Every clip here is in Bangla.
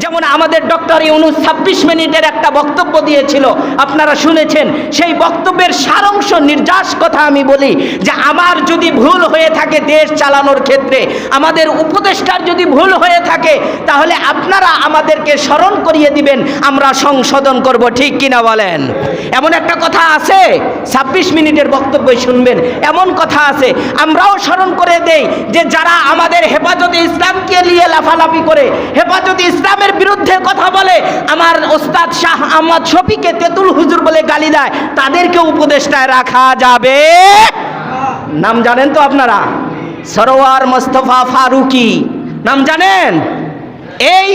যেমন আমাদের ডক্টর ইউনূস 26 মিনিটের একটা বক্তব্য দিয়েছিল, আপনারা শুনেছেন। সেই বক্তব্যের সারাংশ নির্যাস কথা আমি বলি যে আমার যদি ভুল হয়ে থাকে দেশ চালানোর ক্ষেত্রে, আমাদের উপদেষ্টার যদি ভুল হয়ে থাকে, তাহলে আপনারা আমাদেরকে স্মরণ করিয়ে দিবেন, আমরা সংশোধন করব, ঠিক কিনা বলেন? এমন একটা কথা আছে, 26 মিনিটের বক্তব্য শুনবেন, এমন কথা আছে। আমরাও স্মরণ করে দেই যে যারা আমাদের হেফাজতে ইসলামকে নিয়ে লাফালাফি করে, হেফাজতে ইসলামের বিরুদ্ধে কথা বলে, আমার ওস্তাদ শাহ আহমদ শফিকে তেতুল হুজুর বলে গালি দেয়, তাদেরকে উপদেষ্টায় রাখা যাবে? নাম জানেন তো আপনারা? সরোয়ার মোস্তফা ফারুকি নাম জানেন? এই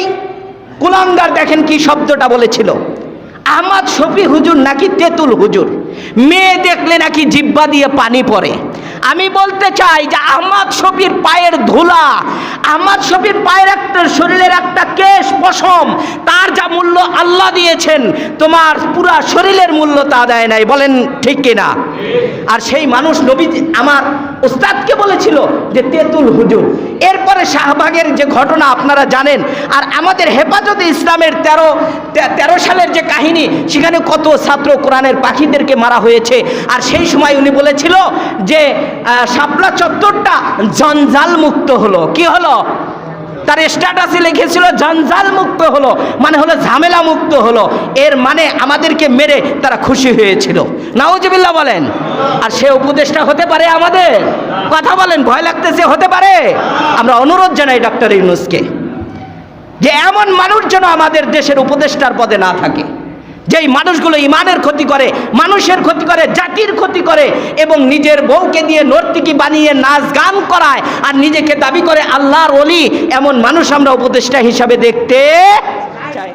কুলাঙ্গার দেখেন কি শব্দটা বলেছিল, আহমদ শফি হুজুর নাকি তেতুল হুজুর, মেয়ে দেখলে নাকি জিব্বা দিয়ে পানি পড়ে। আমি বলতে চাই যে আহমদ শফির পায়ের ধুলা, আহমদ শফির পায়ের একটা শরীরের একটা কেশ পশম, তার যা মূল্য আল্লাহ দিয়েছেন, তোমার পুরা শরীরের মূল্য তা দেয় নাই, বলেন ঠিক কিনা? আর সেই মানুষ নবী আমার ওস্তাদকে বলেছিল যে তেতুল হুজুর। এরপরে শাহবাগের যে ঘটনা আপনারা জানেন, আর আমাদের হেফাজতে ইসলামের 13 সালের যে কাহিনী, সেখানে কত ছাত্র কোরআনের পাখিদেরকে মারা হয়েছে। আর সেই সময় উনি বলেছিল যে শাপলা চত্বরটা জঞ্জাল মুক্ত হলো। কি হলো? তার স্ট্যাটাসে লিখেছিল জঞ্জাল মুক্ত হলো, মানে হলো ঝামেলা মুক্ত হলো। এর মানে আমাদেরকে মেরে তারা খুশি হয়েছিল। নাউজুবিল্লাহ বলেন। আর সে উপদেষ্টা হতে পারে আমাদের? কথা বলেন, ভয় লাগতেছে? হতে পারে? আমরা অনুরোধ জানাই ডক্টর ইউনূসকে যে এমন মানুষ যেন আমাদের দেশের উপদেষ্টার পদে না থাকে, যেই মানুষগুলো ইমানের ক্ষতি করে, মানুষের ক্ষতি করে, জাতির ক্ষতি করে, এবং নিজের বউকে দিয়ে নর্তকী বানিয়ে নাচ গান করায় আর নিজেকে দাবি করে আল্লাহর ওলি। এমন মানুষ আমরা উপদেষ্টা হিসাবে দেখতে চাই।